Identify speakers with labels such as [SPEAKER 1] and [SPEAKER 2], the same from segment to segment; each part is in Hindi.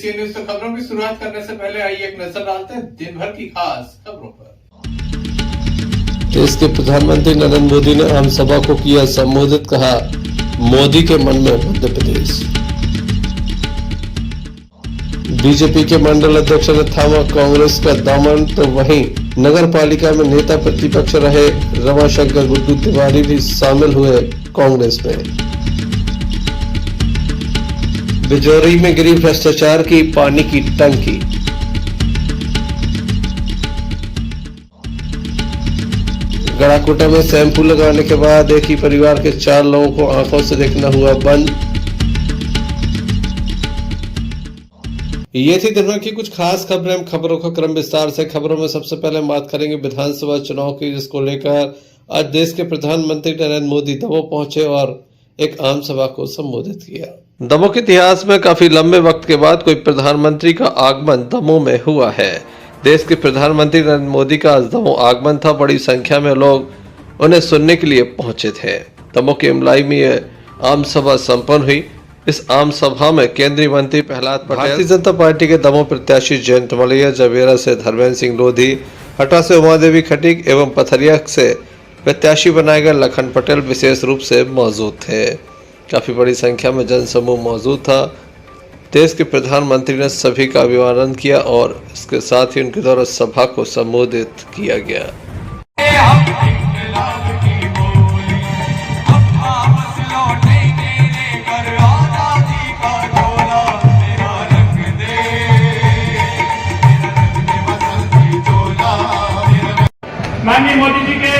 [SPEAKER 1] KDCA न्यूज तो खबरों की शुरुआत करने से पहले आइए एक नजर डालते हैं दिन भर की खास खबरों पर।
[SPEAKER 2] देश के प्रधानमंत्री नरेंद्र मोदी ने आम सभा को किया संबोधित, कहा मोदी के मन में मध्य प्रदेश। बीजेपी के मंडल अध्यक्ष ने थामा कांग्रेस का दामन, तो वहीं नगर पालिका में नेता प्रतिपक्ष रहे रमाशंकर गुड्डू तिवारी भी शामिल हुए कांग्रेस में। बिजौरी में गिरी भ्रष्टाचार की पानी की टंकी। गड़ाकोटा में शैम्पू लगाने के बाद एक ही परिवार के 4 लोगों को आंखों से देखना हुआ बंद। ये थी दिन भर की कुछ खास खबरें। हम खबरों का क्रम विस्तार से। खबरों में सबसे पहले बात करेंगे विधानसभा चुनाव की, जिसको लेकर आज देश के प्रधानमंत्री नरेंद्र मोदी दमोह पहुंचे और एक आम सभा को संबोधित किया। दमोह के इतिहास में काफी लंबे वक्त के बाद कोई प्रधानमंत्री का आगमन दमोह में हुआ है। देश के प्रधानमंत्री नरेंद्र मोदी का आज दमोह आगमन था। बड़ी संख्या में लोग उन्हें सुनने के लिए पहुंचे थे। दमोह के इमलाई में यह आम सभा संपन्न हुई। इस आम सभा में केंद्रीय मंत्री प्रहलाद पटेल, भारतीय जनता पार्टी के दमोह प्रत्याशी जयंत मलैया, जवेरा से धर्मेंद्र सिंह लोधी, हटा से उमा देवी खटीक एवं पथरिया से प्रत्याशी बनाए गए लखन पटेल विशेष रूप से मौजूद थे। काफी बड़ी संख्या में जनसमूह मौजूद था। देश के प्रधानमंत्री ने सभी का अभिवादन किया और इसके साथ ही उनके द्वारा सभा को संबोधित किया गया।
[SPEAKER 3] माननीय मोदी जी के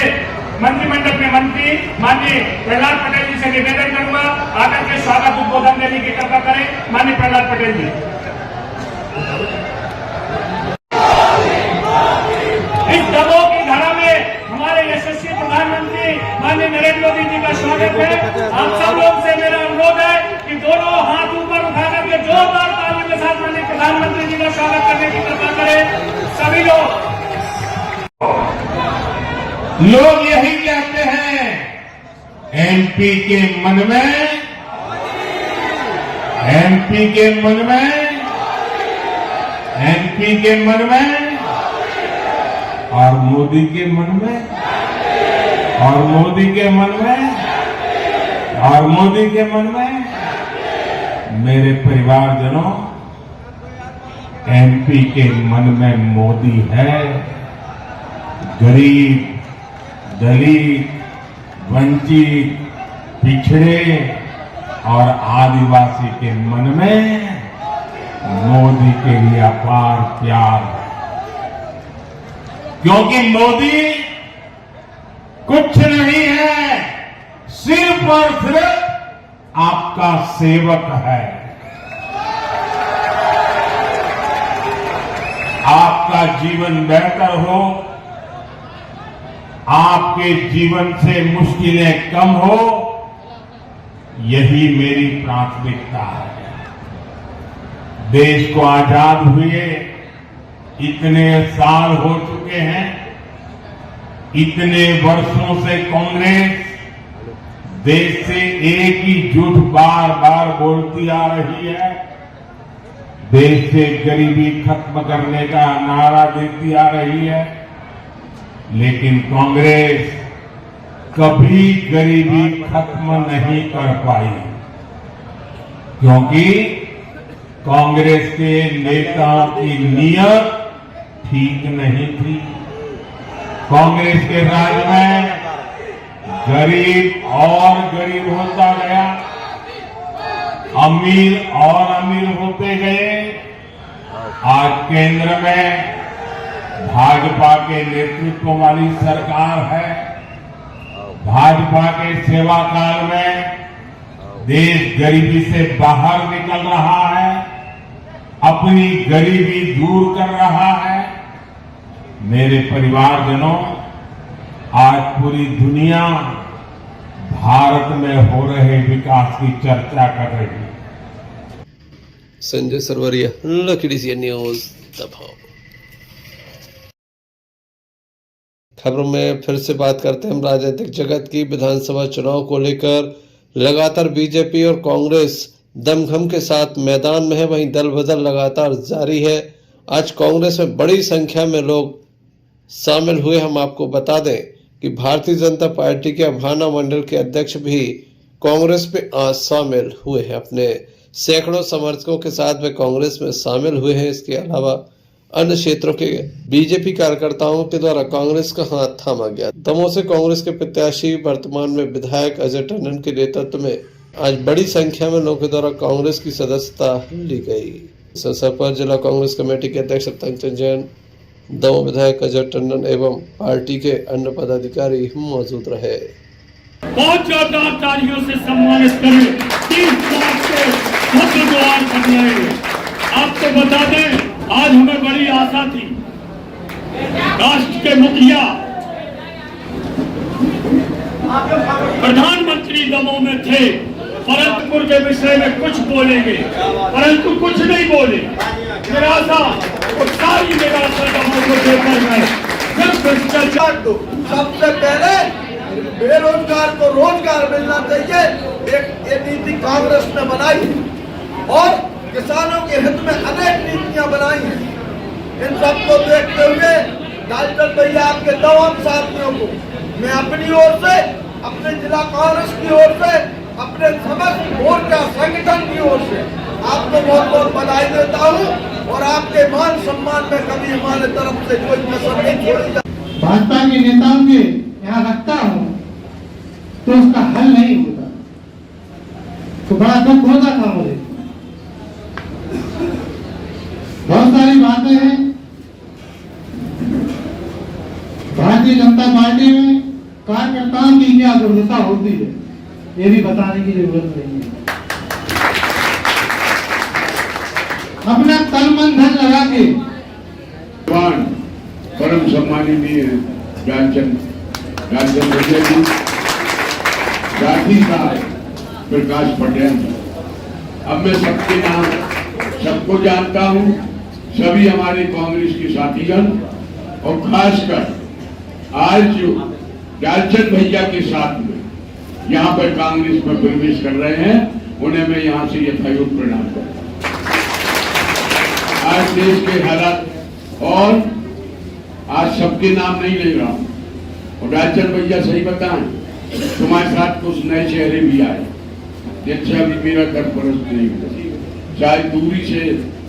[SPEAKER 3] मंत्रिमंडल के मंत्री माननीय प्रहलाद पटेल जी से निवेदन करूंगा, आकर के स्वागत उद्बोधन देने की कृपा करें। माननीय प्रहलाद पटेल जी। इस दमोह की धारा में हमारे यशस्वी प्रधानमंत्री माननीय नरेंद्र मोदी जी का स्वागत है। आप सब लोग से मेरा अनुरोध है कि दोनों हाथ ऊपर उठा करके जोरदार तालियों के साथ माननीय प्रधानमंत्री जी का स्वागत करने की कृपा करें सभी लोग। लोग यही कहते हैं, एमपी के मन में, एमपी के मन में, एमपी के मन में और मोदी के मन में, और मोदी के मन में, और मोदी के मन में। मेरे परिवारजनों, एमपी के मन में मोदी है। गरीब, दलित, वंचित, पिछड़े और आदिवासी के मन में मोदी के लिए अपार प्यार है, क्योंकि मोदी कुछ नहीं है, सिर्फ और सिर्फ आपका सेवक है। आपका जीवन बेहतर हो, आपके जीवन से मुश्किलें कम हो, यही मेरी प्राथमिकता है। देश को आजाद हुए इतने साल हो चुके हैं, इतने वर्षों से कांग्रेस देश से एक ही झूठ बार बार बोलती आ रही है। देश से गरीबी खत्म करने का नारा देती आ रही है, लेकिन कांग्रेस कभी गरीबी खत्म नहीं कर पाई, क्योंकि कांग्रेस के नेताओं की नीयत ठीक नहीं थी। कांग्रेस के राज में गरीब और गरीब होता गया, अमीर और अमीर होते गए। आज केंद्र में भाजपा के नेतृत्व वाली सरकार है। भाजपा के सेवा काल में देश गरीबी से बाहर निकल रहा है, अपनी गरीबी दूर कर रहा है। मेरे परिवारजनों, आज पूरी दुनिया भारत में हो रहे विकास की चर्चा कर रही है।
[SPEAKER 2] Sanjay Sarwaria, KDCA news Damoh. खबरों में फिर से बात करते हैं हम राजनीतिक जगत की। विधानसभा चुनाव को लेकर लगातार बीजेपी और कांग्रेस दमखम के साथ मैदान में है, वहीं दल बदल लगातार जारी है। आज कांग्रेस में बड़ी संख्या में लोग शामिल हुए। हम आपको बता दें कि भारतीय जनता पार्टी के अभाना मंडल के अध्यक्ष भी कांग्रेस में आज शामिल हुए हैं। अपने सैकड़ों समर्थकों के साथ वे कांग्रेस में शामिल हुए हैं। इसके अलावा अन्य क्षेत्रों के बीजेपी कार्यकर्ताओं के द्वारा कांग्रेस का हाथ थामा गया। दमोह से कांग्रेस के प्रत्याशी वर्तमान में विधायक अजय टंडन के नेतृत्व में आज बड़ी संख्या में लोगों के द्वारा कांग्रेस की सदस्यता ली गई। इस अवसर पर जिला कांग्रेस कमेटी के अध्यक्ष तंगचंद जैन, दमोह विधायक अजय टंडन एवं पार्टी के अन्य पदाधिकारी मौजूद रहे।
[SPEAKER 4] बहुत ज्यादा तालियों से सम्मानित करें। 30 मार्च से भव्य द्वार कर रहे हैं। आपको बता दें, आज हमें बड़ी आशा थी। राष्ट्र के मुखिया प्रधानमंत्री दमोह में थे, परंतु के विषय में कुछ बोलेंगे, परंतु कुछ नहीं बोले। निराशा और सारी निराशा दमोह को देकर मैं भ्रष्टाचार दो।
[SPEAKER 5] सबसे पहले बेरोजगार को रोजगार मिलना चाहिए, ये नीति कांग्रेस ने बनाई है और किसानों के हित में अनेक नीतियां बनाई हैं। इन सबको देखते हुए डाल्टन भैया आपके तमाम साथियों को मैं अपनी ओर से, अपने जिला कांग्रेस की ओर से, अपने समस्त मोर्चा संगठन की ओर से आपको बहुत बहुत बधाई देता हूँ और आपके मान सम्मान में कभी हमारे तरफ से कोई कसर नहीं छोड़ी जाती।
[SPEAKER 6] भाजपा के नेताओं के यहाँ रखता हूँ तो उसका हल नहीं होता, तो बड़ा दुख होता था मुझे। बहुत सारी बातें हैं भारतीय जनता पार्टी में, कार्यकर्ताओं की क्या दुर्दशा होती है ये भी बताने की जरूरत नहीं है। अपना तन मन धन लगा के
[SPEAKER 3] परम सम्माननीय ज्ञानचंद भैया जी, साथी साहब प्रकाश पटेल। अब मैं सबके नाम सबको जानता हूँ, सभी हमारे कांग्रेस के साथीगण और खासकर आज जो ज्ञानचंद भैया के साथ में यहाँ पर कांग्रेस में प्रवेश कर रहे हैं, उन्हें मैं यहाँ से यथायोग्य प्रणाम करता हूँ। आज देश के हालात और आज सबके नाम नहीं ले रहा हूँ और ज्ञानचंद भैया सही बताएं, तुम्हारे साथ कुछ नए चेहरे भी आए जिनसे अभी मेरा घर परस्त नहीं होता, चाहे दूरी से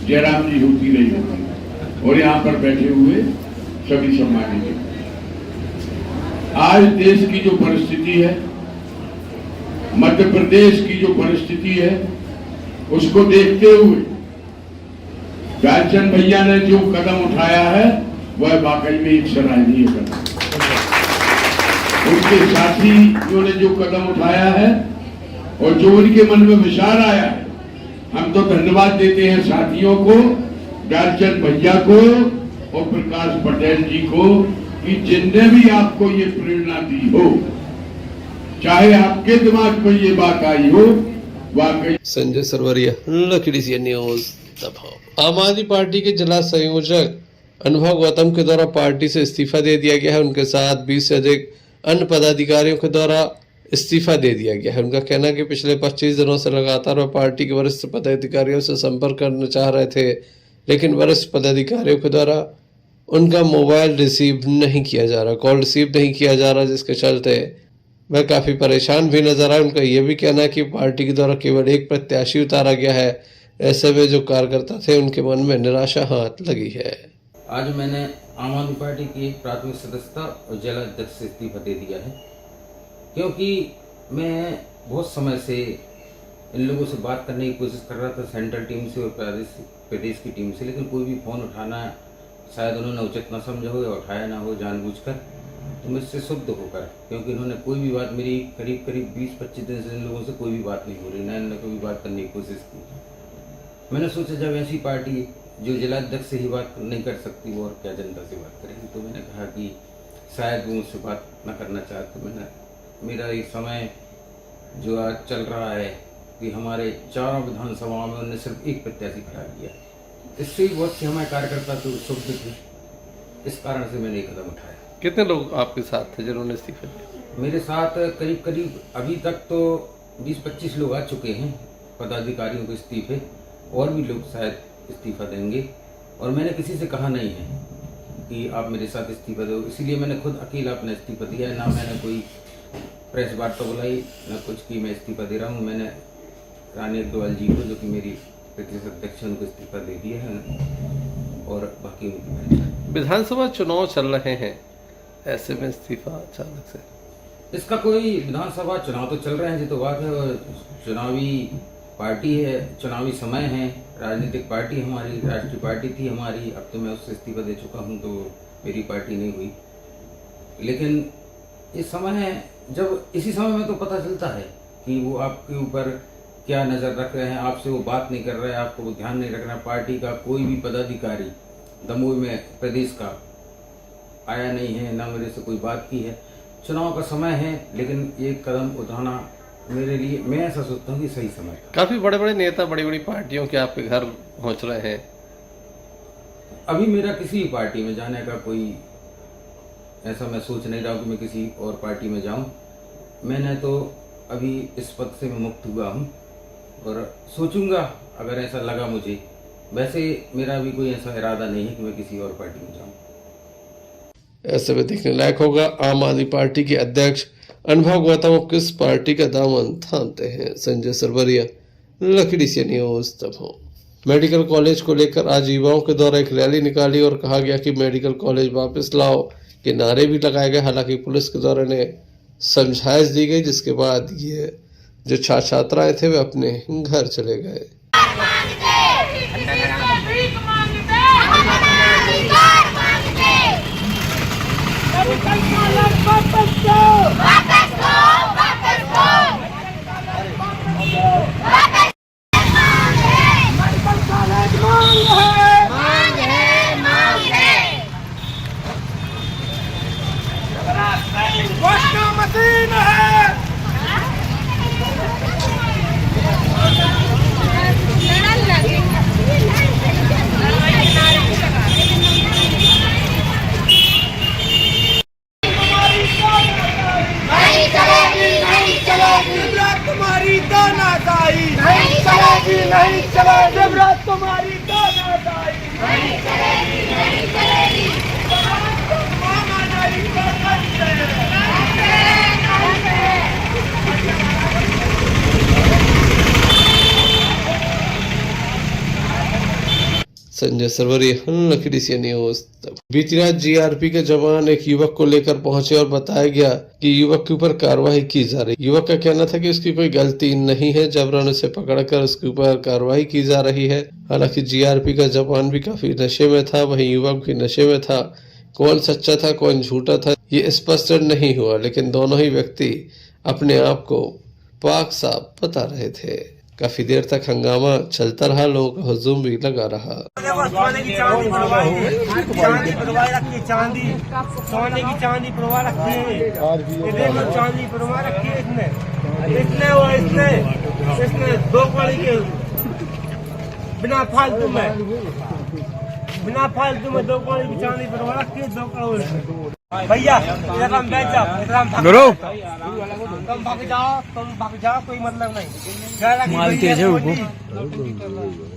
[SPEAKER 3] जयराम जी होती नहीं होती और यहाँ पर बैठे हुए सभी सम्मानित। आज देश की जो परिस्थिति है, मध्य प्रदेश की जो परिस्थिति है, उसको देखते हुए ज्ञानचंद भैया ने जो कदम उठाया है वह वाकई में एक सराहनीय कदम। उनके साथियों ने जो कदम उठाया है और जो उनके मन में विचार आया है, हम तो धन्यवाद देते हैं साथियों को, ज्ञानचंद भैया को और प्रकाश पटेल जी को कि जिनने भी आपको ये प्रेरणा दी हो, चाहे आपके दिमाग में ये बात आई हो, वाकई।
[SPEAKER 2] संजय सरवरिया, लखीडीसी न्यूज दमोह। आम आदमी पार्टी के जिला संयोजक अनुभव गौतम के द्वारा पार्टी से इस्तीफा दे दिया गया है। उनके साथ 20 से अधिक अन्य पदाधिकारियों के द्वारा इस्तीफा दे दिया गया है। उनका कहना है कि पिछले 25 दिनों से लगातार वह पार्टी के वरिष्ठ पदाधिकारियों से संपर्क करना चाह रहे थे, लेकिन वरिष्ठ पदाधिकारियों के द्वारा उनका मोबाइल रिसीव नहीं किया जा रहा, कॉल रिसीव नहीं किया जा रहा, जिसके चलते वह काफी परेशान भी नजर आए। उनका यह भी कहना है कि पार्टी के द्वारा केवल एक प्रत्याशी उतारा गया है, ऐसे में जो कार्यकर्ता थे उनके मन में निराशा हाथ लगी है।
[SPEAKER 7] आज मैंने आम आदमी पार्टी की प्राथमिक सदस्यता और जिला अध्यक्ष से इस्तीफा दे दिया है, क्योंकि मैं बहुत समय से इन लोगों से बात करने की कोशिश कर रहा था, सेंट्रल टीम से और प्रदेश की टीम से, लेकिन कोई भी फ़ोन उठाना शायद उन्होंने उचित न समझा हो या उठाया ना हो जानबूझकर, तो मुझसे शुद्ध होकर, क्योंकि इन्होंने कोई भी बात मेरी करीब 20-25 दिन से इन लोगों से कोई भी बात नहीं हो रही, ना इन्होंने कोई बात करने की कोशिश की। मैंने सोचा जब ऐसी पार्टी जो जिला अध्यक्ष से ही बात नहीं कर सकती वो और क्या जनता से बात करेगी, तो मैंने कहा कि शायद वो मुझसे बात न करना चाहते। मैंने मेरा एक समय जो आज चल रहा है कि हमारे 4 विधानसभाओं में उन्होंने सिर्फ एक प्रत्याशी खड़ा किया, इससे ही बहुत से हमारे कार्यकर्ता तो शुद्ध थे, इस कारण से मैंने एक कदम उठाया।
[SPEAKER 2] कितने लोग आपके साथ थे जिन्होंने इस्तीफा दिया?
[SPEAKER 7] मेरे साथ करीब अभी तक तो 20-25 लोग आ चुके हैं पदाधिकारियों के इस्तीफे और भी लोग शायद इस्तीफा देंगे, और मैंने किसी से कहा नहीं है कि आप मेरे साथ इस्तीफा दो, इसलिए मैंने खुद अकेला अपना इस्तीफा दिया है। ना मैंने कोई प्रेस वार्ता बुलाई, ना कुछ कि मैं इस्तीफा दे रहा हूँ। मैंने रानी अग्रवाल जी को, जो कि मेरी प्रदेश अध्यक्ष, उनको इस्तीफा दे दिया है, और बाकी उनकी
[SPEAKER 2] विधानसभा चुनाव चल रहे हैं, ऐसे में इस्तीफा अचानक से?
[SPEAKER 7] इसका कोई, विधानसभा चुनाव तो चल रहे हैं जी, तो बात है, और चुनावी पार्टी है, चुनावी समय है, राजनीतिक पार्टी हमारी, राष्ट्रीय पार्टी थी हमारी, अब तो मैं उससे इस्तीफा दे चुका हूं, तो मेरी पार्टी नहीं हुई। लेकिन इस समय है, जब इसी समय में तो पता चलता है कि वो आपके ऊपर क्या नज़र रख रहे हैं, आपसे वो बात नहीं कर रहे हैं, आपको वो ध्यान नहीं रख रहे हैं। पार्टी का कोई भी पदाधिकारी दमोह में प्रदेश का आया नहीं है, ना मेरे से कोई बात की है। चुनाव का समय है, लेकिन ये कदम उठाना मेरे लिए, मैं ऐसा सोचता हूँ कि सही समय था।
[SPEAKER 2] काफी बड़े बड़े नेता, बड़ी बड़ी पार्टियों के आपके घर पहुंच रहे हैं।
[SPEAKER 7] अभी मेरा किसी भी पार्टी में जाने का कोई ऐसा मैं सोच नहीं रहा हूँ कि मैं किसी और पार्टी में जाऊँ। मैंने तो अभी इस पद से मैं मुक्त हुआ हूँ, और सोचूंगा अगर ऐसा लगा मुझे। वैसे मेरा भी कोई ऐसा इरादा नहीं है कि मैं किसी और पार्टी में जाऊँ।
[SPEAKER 2] ऐसे में देखने लायक होगा आम आदमी पार्टी के अध्यक्ष अनुभव गौतम अब किस पार्टी का दामन थामते हैं। संजय सरवरिया, लकड़ी से न्यूज दमोह। मेडिकल कॉलेज को लेकर आज युवाओं के द्वारा एक रैली निकाली और कहा गया कि मेडिकल कॉलेज वापस लाओ के नारे भी लगाए गए। हालांकि पुलिस के द्वारा ने समझाइश दी गई, जिसके बाद ये जो छात्राएं थे वे अपने घर चले गए।
[SPEAKER 5] तुम्हारी तानाशाही नहीं चलेगी, नहीं चलेगी। शिवराज तुम्हारी तानाशाही नहीं चलेगी, नहीं चलेगी।
[SPEAKER 2] संजय सरवरिया, लकड़ी से न्यूज। बीती रात जीआरपी के जवान एक युवक को लेकर पहुंचे और बताया गया कि युवक के ऊपर कार्रवाई की जा रही। युवक का कहना था कि उसकी कोई गलती नहीं है, जबरन उसे पकड़कर उसके ऊपर कार्रवाई की जा रही है। हालांकि जीआरपी का जवान भी काफी नशे में था, वहीं युवक भी नशे में था। कौन सच्चा था कौन झूठा था ये स्पष्ट नहीं हुआ, लेकिन दोनों ही व्यक्ति अपने आप को पाक साफ बता रहे थे। काफी देर तक हंगामा चलता रहा, लोगों का हुजूम भी लगा रहा।
[SPEAKER 8] सोने की चांदी परवाई रखी है, चांदी सोने की चांदी परवा रखी है। ये देखो चांदी परवा रखी है इसने वो इसने 2 कड़ी के बिना फालतू में 2 कड़ी की चांदी परवा रखी है। 2 करोड़ भैया इधर हम बैठ जाओ, इधर हम भाग जाओ, तुम भाग जाओ, कोई मतलब नहीं।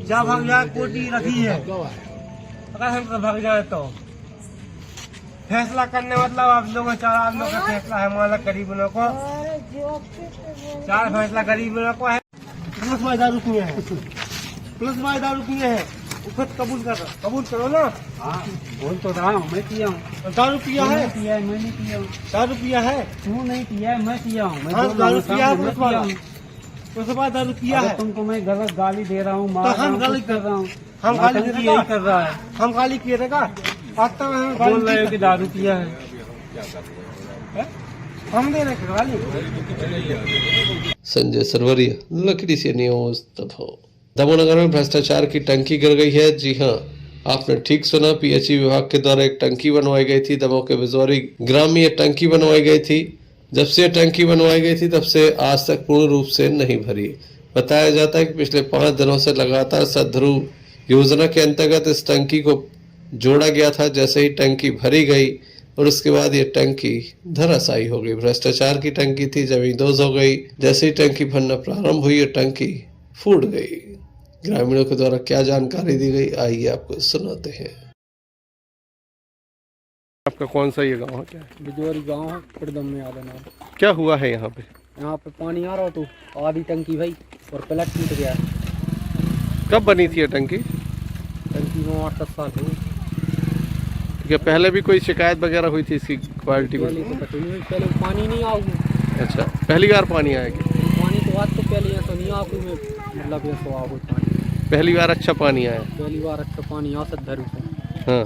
[SPEAKER 8] जा भाग जाओ, कोटी रखी है, अगर हम तो भाग जाए तो फैसला करने मतलब आप लोगों 4 आदमियों का फैसला है। माला गरीबों को 4 फैसला गरीबों को है। प्लस वाई दारू किए हैं, प्लस वाई दारू किए हैं, खुद कबूल करो ना। बोल तो रहा हूँ, मैं पिया हूँ। दारू पिया है? पिया है, मैं नहीं पिया हूँ। दारू पिया है? तू नहीं पिया है, मैं पिया हूँ। दारू पिया है, उसके बाद दारू पिया है। तुमको मैं गलत गाली दे रहा हूँ, हम गाली कर रहा हूँ, हम गाली यही कर रहा है, हम गाली किए रहेगा। बोल रहे हो कि दारू पिया है, हम दे रहे गाली।
[SPEAKER 2] संजय सरवरिया, लकड़ी से न्यूज दमोह। दमोह नगर में भ्रष्टाचार की टंकी गिर गई है। जी हां, आपने ठीक सुना, पीएचई विभाग के द्वारा एक टंकी बनवाई गई थी। दमोह के बिजौरी ग्राम में यह टंकी बनवाई गई थी। जब से यह टंकी बनवाई गई थी तब से आज तक पूर्ण रूप से नहीं भरी। बताया जाता है कि पिछले 5 दिनों से लगातार सद्ध्रुव योजना के अंतर्गत इस टंकी को जोड़ा गया था। जैसे ही टंकी भरी गई और उसके बाद ये टंकी धराशायी हो गई। भ्रष्टाचार की टंकी थी, जमींदोज हो गई। जैसे ही टंकी भरना प्रारंभ हुई, ये टंकी फूट गई। ग्रामीणों के द्वारा क्या जानकारी दी गई, आइए आपको सुनाते हैं। आपका कौन सा ये गांव है? क्या है?
[SPEAKER 8] बिजोरी गांव है, पिरदम में आदा नाम।
[SPEAKER 2] क्या हुआ है यहाँ पे?
[SPEAKER 8] यहाँ पे पानी आ रहा हो तो आधी टंकी भाई और प्लग टूट गया।
[SPEAKER 2] कब बनी थी ये टंकी?
[SPEAKER 8] टंकी में 8-10 साल हो गए।
[SPEAKER 2] क्या पहले भी कोई शिकायत वगैरह हुई थी इसकी क्वालिटी में?
[SPEAKER 8] पहले तो पता नहीं, पहले पानी नहीं आऊँ।
[SPEAKER 2] अच्छा, पहली बार पानी आएगी?
[SPEAKER 8] पानी तो आज तो पहले यहाँ तो नहीं आऊँ में, मतलब ये तो आओ पानी
[SPEAKER 2] पहली बार अच्छा पानी आया?
[SPEAKER 8] पहली बार अच्छा पानी आ सकता है।
[SPEAKER 2] हाँ,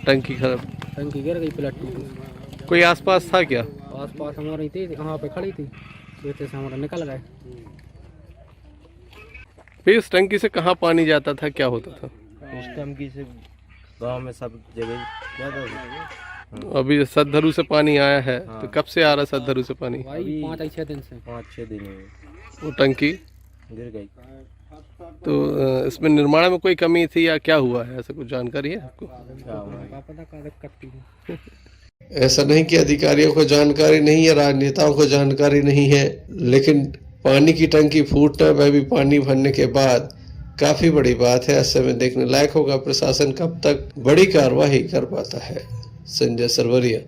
[SPEAKER 2] टंकी खराब,
[SPEAKER 8] टंकी गिर गई, प्लग टूट।
[SPEAKER 2] कोई आसपास था क्या?
[SPEAKER 8] आसपास हमारी थी, वहाँ पे खड़ी थी, खेत से हमारा निकल गए।
[SPEAKER 2] फिर इस टंकी से कहाँ पानी जाता था, क्या होता था?
[SPEAKER 9] उस टंकी से गांव में सब जगह जाता था।
[SPEAKER 2] अभी सदधरू से पानी आया है तो कब से आ रहा है सदधरू से पानी?
[SPEAKER 8] भाई 5-6 दिन से।
[SPEAKER 9] 5-6 दिन हुए,
[SPEAKER 2] वो टंकी
[SPEAKER 9] गिर गई।
[SPEAKER 2] तो इसमें निर्माण में कोई कमी थी या क्या हुआ है, ऐसा कुछ जानकारी है आपको? ऐसा नहीं कि अधिकारियों को जानकारी नहीं है, राजनेताओं को जानकारी नहीं है, लेकिन पानी की टंकी फूटना, वह भी पानी भरने के बाद, काफी बड़ी बात है। ऐसे में देखने लायक होगा प्रशासन कब तक बड़ी कार्रवाई कर पाता है। संजय सरवरिया,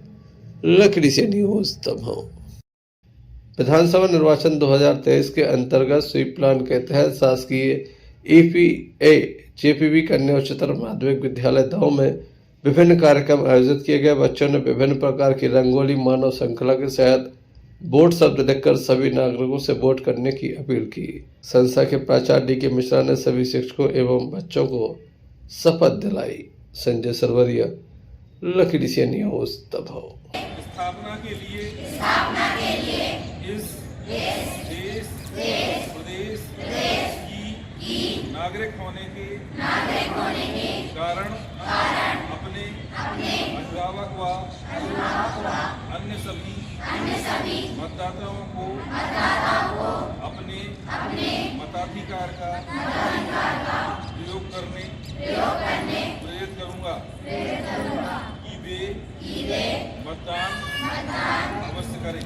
[SPEAKER 2] लकड़ी से न्यूज दमोह। विधानसभा निर्वाचन 2023 के अंतर्गत स्वीप प्लान के तहत शासकीय EPA JPB कन्या उच्चतर माध्यमिक विद्यालय दमोह में विभिन्न कार्यक्रम आयोजित किए गए। बच्चों ने विभिन्न प्रकार की रंगोली मानव श्रृंखला के तहत वोट शब्द लिखकर सभी नागरिकों से वोट करने की अपील की। संस्था के प्राचार्य DK मिश्रा ने सभी शिक्षकों एवं बच्चों को शपथ दिलाई। संजय सरवरिया, लकड़ी से न्यूज दमोह।
[SPEAKER 10] स्थापना के लिए इस देश प्रदेश की नागरिक होने के कारण अपने अभिभावक व अन्य सभी मतदाताओं को अपने मताधिकार का प्रयोग करने प्रेरित करूंगा कि वे मतदान अवश्य करें।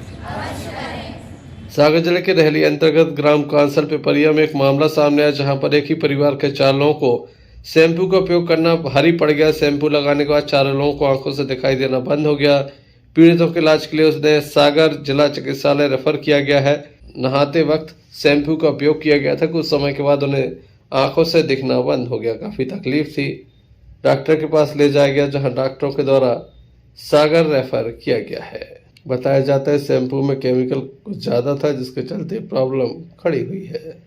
[SPEAKER 2] सागर जिले के रहली अंतर्गत ग्राम कांसल पिपरिया में एक मामला सामने आया, जहां पर एक ही परिवार के 4 लोगों को शैम्पू का उपयोग करना भारी पड़ गया। शैम्पू लगाने के बाद 4 लोगों को आंखों से दिखाई देना बंद हो गया। पीड़ितों के इलाज के लिए उसने सागर जिला चिकित्सालय रेफर किया गया है। नहाते वक्त शैम्पू का उपयोग किया गया था, कुछ समय के बाद उन्हें आंखों से दिखना बंद हो गया। काफी तकलीफ थी, डॉक्टर के पास ले जाया गया, जहां डॉक्टरों के द्वारा सागर रेफर किया गया है। बताया जाता है शैम्पू में केमिकल कुछ ज्यादा था, जिसके चलते प्रॉब्लम खड़ी हुई है।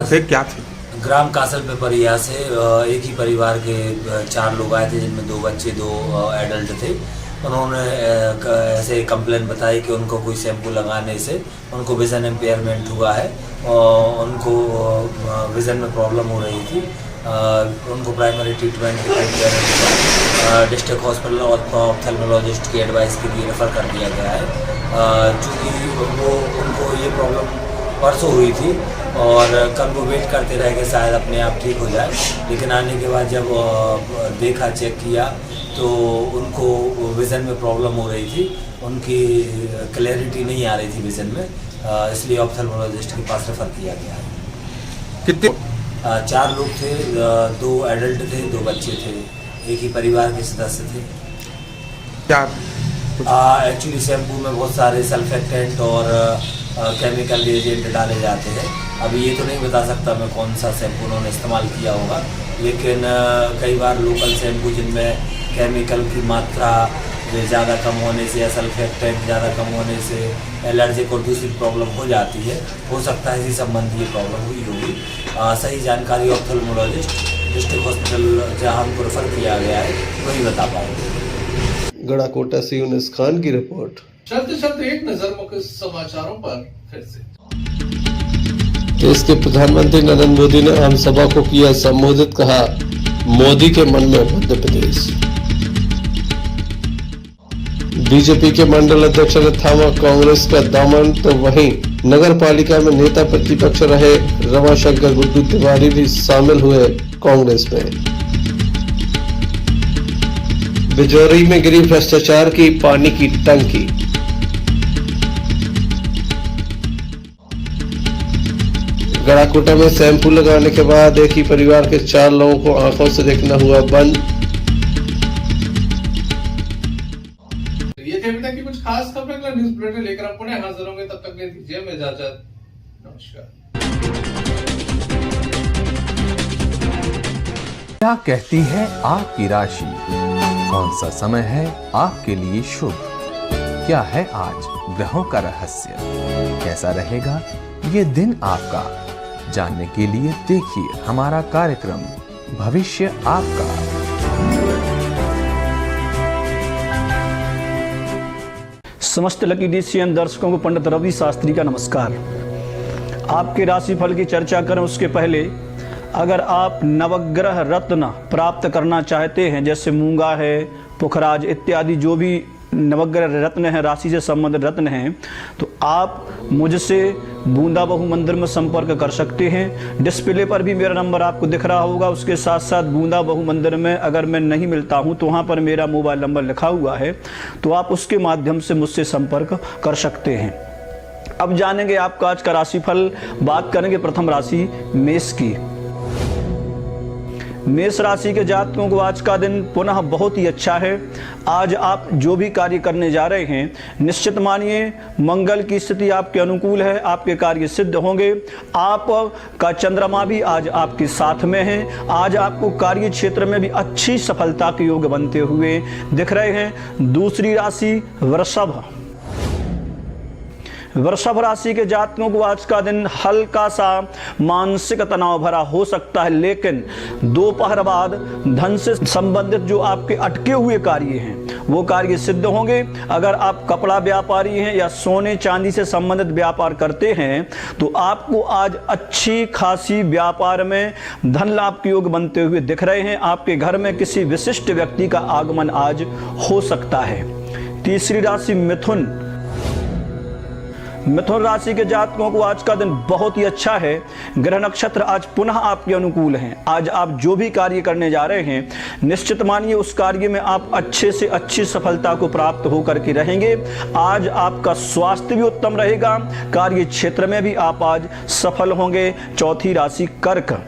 [SPEAKER 11] से क्या थे?
[SPEAKER 12] ग्राम कासल पिपरिया से एक ही परिवार के 4 लोग आए थे, जिनमें 2 बच्चे 2 एडल्ट थे। उन्होंने ऐसे कंप्लेन बताई कि उनको कोई शैम्पू लगाने से उनको विजन इम्पेयरमेंट हुआ है और उनको विजन में प्रॉब्लम हो रही थी। उनको प्राइमरी ट्रीटमेंट डिस्ट्रिक्ट हॉस्पिटल और ऑप्थेल्मोलॉजिस्ट की एडवाइस के लिए रेफ़र कर दिया गया है। चूँकि उनको ये प्रॉब्लम परसों हुई थी और कल वो वेट करते रह गए शायद अपने आप ठीक हो जाए, लेकिन आने के बाद जब देखा, चेक किया तो उनको विज़न में प्रॉब्लम हो रही थी, उनकी क्लैरिटी नहीं आ रही थी विज़न में, इसलिए ऑप्थेल्मोलॉजिस्ट के पास रेफ़र किया गया है।
[SPEAKER 11] कितने?
[SPEAKER 12] 4 लोग थे, 2 एडल्ट थे, 2 बच्चे थे, एक ही परिवार के सदस्य थे।
[SPEAKER 11] क्या
[SPEAKER 12] एक्चुअली शैम्पू में बहुत सारे सल्फेक्टेंट और केमिकल एजेंट डाले जाते हैं। अभी ये तो नहीं बता सकता मैं कौन सा शैम्पू उन्होंने इस्तेमाल किया होगा, लेकिन कई बार लोकल शैम्पू जिनमें केमिकल की मात्रा ज़्यादा कम होने से या सल्फेक्टेंट ज़्यादा कम होने से एलर्जिक और दूसरी प्रॉब्लम हो जाती है। हो सकता है इसी संबंधी ये प्रॉब्लम हुई होगी। सही जानकारी ऑप्थेल्मोलॉजिस्ट डिस्ट्रिक्ट हॉस्पिटल जहाँ हमको रेफर किया गया है वही बता पाएंगे।
[SPEAKER 2] गढ़ाकोटा से यूनुस खान की रिपोर्ट।
[SPEAKER 1] चलते चलते एक नजर मुख्य समाचारों पर फिर से।
[SPEAKER 2] देश के प्रधानमंत्री नरेंद्र मोदी ने आम सभा को किया संबोधित, कहा मोदी के मन में मध्य प्रदेश। बीजेपी के मंडल अध्यक्ष ने थामा कांग्रेस का दामन, तो वहीं नगर पालिका में नेता प्रतिपक्ष रहे रमाशंकर गुड्डू तिवारी भी शामिल हुए कांग्रेस में। बिजौरी में गिरी भ्रष्टाचार की पानी की टंकी। गड़ाकोटा में शैम्पू लगाने के बाद एक ही परिवार के 4 लोगों को आंखों से देखना हुआ बंद।
[SPEAKER 1] ये थे अभी तक की कुछ खास खबरें। अगला न्यूज बुलेटिन लेकर आप पुनः हाजिर होंगे, तब तक दीजिए में इजाजत। नमस्कार।
[SPEAKER 13] क्या कहती है आपकी राशि? कौन सा समय है आपके लिए शुभ? क्या है आज ग्रहों का रहस्य? कैसा रहेगा ये दिन आपका? जानने के लिए देखिए हमारा कार्यक्रम भविष्य आपका।
[SPEAKER 14] समस्त लकी डीसीएन दर्शकों को पंडित रवि शास्त्री का नमस्कार। आपके राशिफल की चर्चा करें उसके पहले, अगर आप नवग्रह रत्न प्राप्त करना चाहते हैं, जैसे मूंगा है, पुखराज इत्यादि जो भी नवग्रह रत्न हैं, राशि से संबंधित रत्न हैं, तो आप मुझसे बूंदा बहु मंदिर में संपर्क कर सकते हैं। डिस्प्ले पर भी मेरा नंबर आपको दिख रहा होगा। उसके साथ साथ बूंदा बहु मंदिर में अगर मैं नहीं मिलता हूं तो वहां पर मेरा मोबाइल नंबर लिखा हुआ है, तो आप उसके माध्यम से मुझसे संपर्क कर सकते हैं। अब जानेंगे आपका आज का राशिफल। बात करेंगे प्रथम राशि मेष की। मेष राशि के जातकों को आज का दिन पुनः बहुत ही अच्छा है। आज आप जो भी कार्य करने जा रहे हैं, निश्चित मानिए मंगल की स्थिति आपके अनुकूल है, आपके कार्य सिद्ध होंगे। आपका चंद्रमा भी आज आपके साथ में है। आज आपको कार्य क्षेत्र में भी अच्छी सफलता के योग बनते हुए दिख रहे हैं। दूसरी राशि वृषभ। वृषभ राशि के जातकों को आज का दिन हल्का सा मानसिक तनाव भरा हो सकता है, लेकिन दोपहर बाद धन से संबंधित जो आपके अटके हुए कार्य हैं वो कार्य सिद्ध होंगे। अगर आप कपड़ा व्यापारी हैं या सोने चांदी से संबंधित व्यापार करते हैं तो आपको आज अच्छी खासी व्यापार में धन लाभ के योग बनते हुए दिख रहे हैं। आपके घर में किसी विशिष्ट व्यक्ति का आगमन आज हो सकता है। तीसरी राशि मिथुन। मिथुन राशि के जातकों को आज का दिन बहुत ही अच्छा है। ग्रह नक्षत्र आज पुनः आपके अनुकूल हैं। आज आप जो भी कार्य करने जा रहे हैं, निश्चित मानिए उस कार्य में आप अच्छे से अच्छी सफलता को प्राप्त होकर के रहेंगे। आज आपका स्वास्थ्य भी उत्तम रहेगा। कार्य क्षेत्र में भी आप आज सफल होंगे। चौथी राशि कर्क।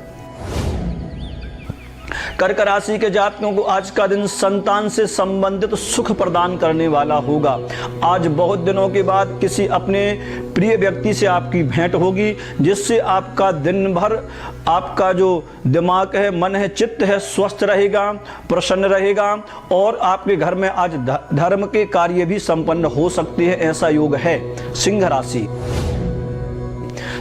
[SPEAKER 14] कर्क राशि के जातकों को आज का दिन संतान से संबंधित सुख प्रदान करने वाला होगा। आज बहुत दिनों के बाद किसी अपने प्रिय व्यक्ति से आपकी भेंट होगी, जिससे आपका दिन भर आपका जो दिमाग है, मन है, चित्त है, स्वस्थ रहेगा, प्रसन्न रहेगा और आपके घर में आज धर्म के कार्य भी संपन्न हो सकते हैं, ऐसा योग है। सिंह राशि।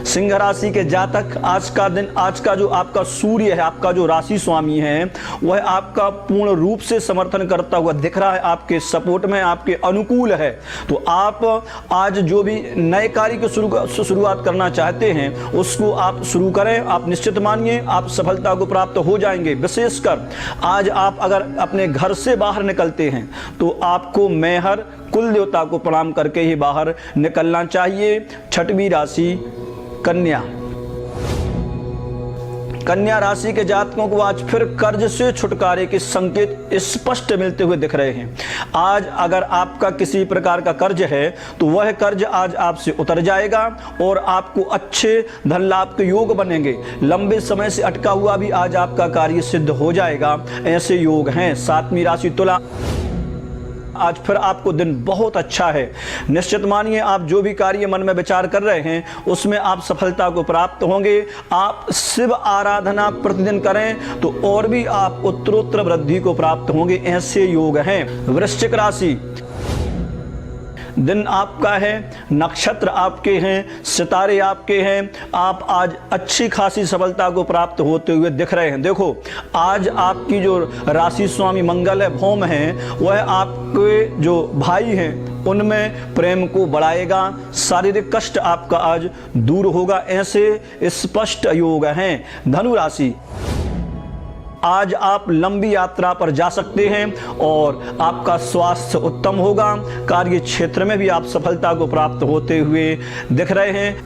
[SPEAKER 14] सिंह राशि के जातक आज का दिन, आज का जो आपका सूर्य है, आपका जो राशि स्वामी है, वह आपका पूर्ण रूप से समर्थन करता हुआ दिख रहा है, आपके सपोर्ट में, आपके अनुकूल है। तो आप आज जो भी नए कार्य की शुरुआत करना चाहते हैं उसको आप शुरू करें। आप निश्चित मानिए आप सफलता को प्राप्त हो जाएंगे। विशेषकर आज आप अगर अपने घर से बाहर निकलते हैं तो आपको मैहर कुल देवता को प्रणाम करके ही बाहर निकलना चाहिए। छठवीं राशि कन्या। कन्या राशि के जातकों को आज फिर कर्ज से छुटकारे के संकेत स्पष्ट मिलते हुए दिख रहे हैं। आज अगर आपका किसी प्रकार का कर्ज है तो वह कर्ज आज आपसे उतर जाएगा और आपको अच्छे धन लाभ के योग बनेंगे। लंबे समय से अटका हुआ भी आज आपका कार्य सिद्ध हो जाएगा, ऐसे योग हैं। सातवीं राशि तुला। आज फिर आपको दिन बहुत अच्छा है। निश्चित मानिए आप जो भी कार्य मन में विचार कर रहे हैं उसमें आप सफलता को प्राप्त होंगे। आप शिव आराधना प्रतिदिन करें तो और भी आप उत्तरोत्तर वृद्धि को प्राप्त होंगे, ऐसे योग हैं। वृश्चिक राशि। दिन आपका है, नक्षत्र आपके हैं, सितारे आपके हैं। आप आज अच्छी खासी सफलता को प्राप्त होते हुए दिख रहे हैं। देखो आज आपकी जो राशि स्वामी मंगल है, भौम है, वह आपके जो भाई हैं उनमें प्रेम को बढ़ाएगा। शारीरिक कष्ट आपका आज दूर होगा, ऐसे स्पष्ट योग हैं। धनु राशि, आज आप लंबी यात्रा पर जा सकते हैं और आपका स्वास्थ्य उत्तम होगा। कार्य क्षेत्र में भी आप सफलता को प्राप्त होते हुए दिख रहे हैं।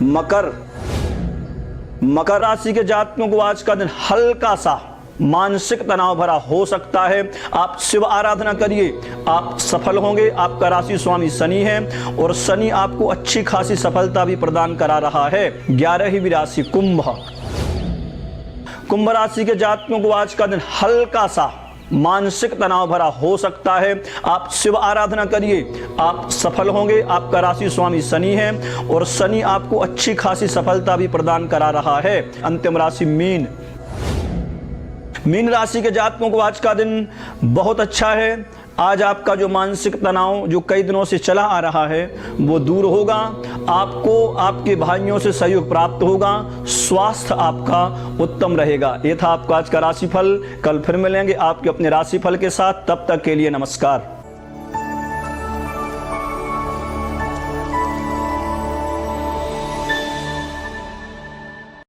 [SPEAKER 14] मकर राशि के जातकों को आज का दिन हल्का सा मानसिक तनाव भरा हो सकता है। आप शिव आराधना करिए, आप सफल होंगे। आपका राशि स्वामी शनि है और शनि आपको अच्छी खासी सफलता भी प्रदान करा रहा है। 11वीं राशि कुंभ राशि के जातकों को आज का दिन हल्का सा मानसिक तनाव भरा हो सकता है। आप शिव आराधना करिए, आप सफल होंगे। आपका राशि स्वामी शनि है और शनि आपको अच्छी खासी सफलता भी प्रदान करा रहा है। अंतिम राशि मीन राशि के जातकों को आज का दिन बहुत अच्छा है। आज आपका जो मानसिक तनाव जो कई दिनों से चला आ रहा है वो दूर होगा। आपको आपके भाइयों से सहयोग प्राप्त होगा। स्वास्थ्य आपका उत्तम रहेगा। ये था आपका आज का राशिफल। कल फिर मिलेंगे आपके अपने राशिफल के साथ। तब तक के लिए नमस्कार।